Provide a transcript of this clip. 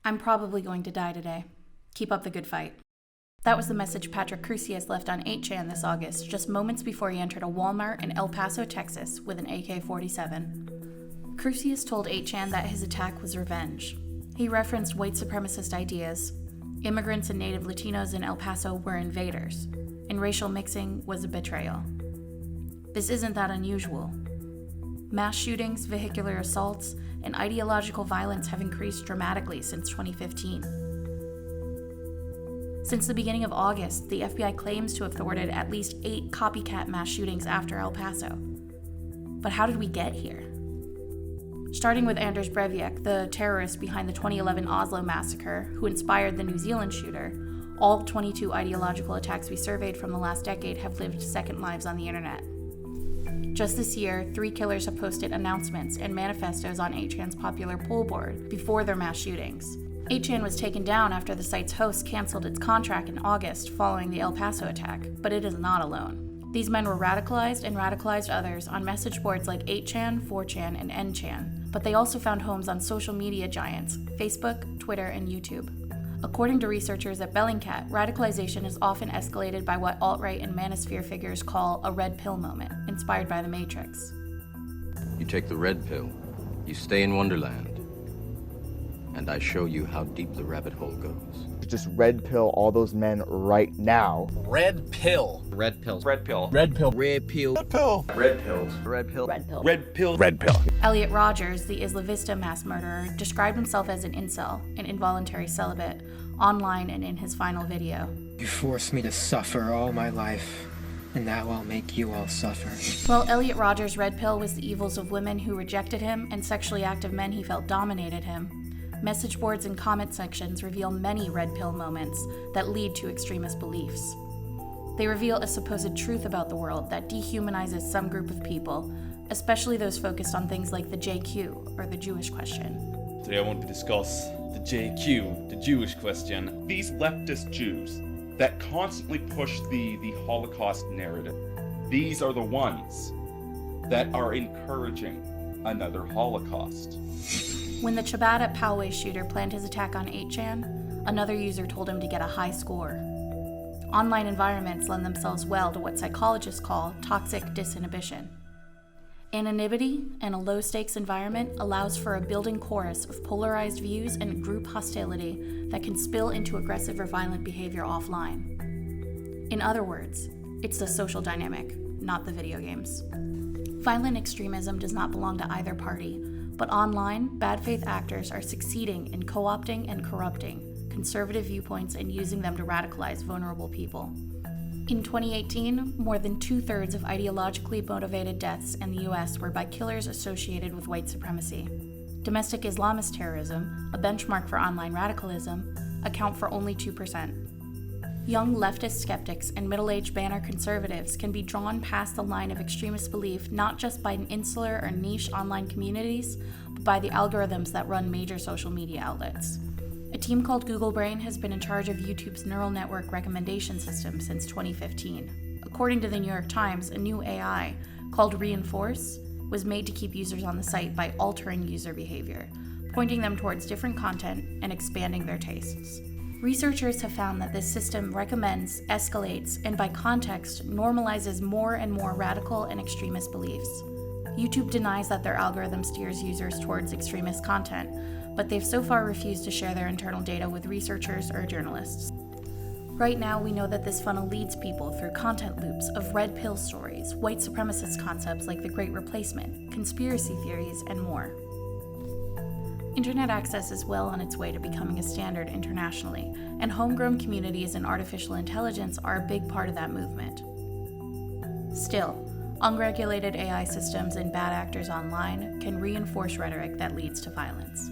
I'm probably going to die today. Keep up the good fight. That was the message Patrick Crusius left on 8chan this August, just moments before he entered a Walmart in El Paso, Texas, with an AK-47. Crusius told 8chan that his attack was revenge. He referenced white supremacist ideas. Immigrants and native Latinos in El Paso were invaders, and racial mixing was a betrayal. This isn't that unusual. Mass shootings, vehicular assaults, and ideological violence have increased dramatically since 2015. Since the beginning of August, the FBI claims to have thwarted at least 8 copycat mass shootings after El Paso. But how did we get here? Starting with Anders Breivik, the terrorist behind the 2011 Oslo massacre, who inspired the New Zealand shooter, all 22 ideological attacks we surveyed from the last decade have lived second lives on the internet. Just this year, 3 killers have posted announcements and manifestos on 8chan's popular poll board before their mass shootings. 8chan was taken down after the site's host canceled its contract in August following the El Paso attack, but it is not alone. These men were radicalized and radicalized others on message boards like 8chan, 4chan, and N-chan, but they also found homes on social media giants, Facebook, Twitter, and YouTube. According to researchers at Bellingcat, radicalization is often escalated by what alt-right and manosphere figures call a red pill moment, inspired by the Matrix. You take the red pill, you stay in Wonderland, and I show you how deep the rabbit hole goes. Just red pill all those men right now. Red pill. Red pills. Red pill. Red pill. Red pill. Red pill. Red pills. Red pill. Red pill. Red pill. Red pill. Elliot Rogers, the Isla Vista mass murderer, described himself as an incel, an involuntary celibate, online and in his final video. You forced me to suffer all my life, and now I'll make you all suffer. Well, Elliot Rogers' red pill was the evils of women who rejected him and sexually active men he felt dominated him. Message boards and comment sections reveal many red pill moments that lead to extremist beliefs. They reveal a supposed truth about the world that dehumanizes some group of people, especially those focused on things like the JQ, or the Jewish question. Today I want to discuss the JQ, the Jewish question. These leftist Jews that constantly push the Holocaust narrative, these are the ones that are encouraging another Holocaust. When the Chabad at Poway shooter planned his attack on 8chan, another user told him to get a high score. Online environments lend themselves well to what psychologists call toxic disinhibition. Anonymity and a low-stakes environment allows for a building chorus of polarized views and group hostility that can spill into aggressive or violent behavior offline. In other words, it's the social dynamic, not the video games. Violent extremism does not belong to either party, but online, bad faith actors are succeeding in co-opting and corrupting conservative viewpoints and using them to radicalize vulnerable people. In 2018, more than 2/3 of ideologically motivated deaths in the US were by killers associated with white supremacy. Domestic Islamist terrorism, a benchmark for online radicalism, account for only 2%. Young leftist skeptics and middle-aged banner conservatives can be drawn past the line of extremist belief not just by insular or niche online communities, but by the algorithms that run major social media outlets. A team called Google Brain has been in charge of YouTube's neural network recommendation system since 2015. According to the New York Times, a new AI, called Reinforce, was made to keep users on the site by altering user behavior, pointing them towards different content and expanding their tastes. Researchers have found that this system recommends, escalates, and by context, normalizes more and more radical and extremist beliefs. YouTube denies that their algorithm steers users towards extremist content, but they've so far refused to share their internal data with researchers or journalists. Right now, we know that this funnel leads people through content loops of red pill stories, white supremacist concepts like the Great Replacement, conspiracy theories, and more. Internet access is well on its way to becoming a standard internationally, and homegrown communities in artificial intelligence are a big part of that movement. Still, unregulated AI systems and bad actors online can reinforce rhetoric that leads to violence.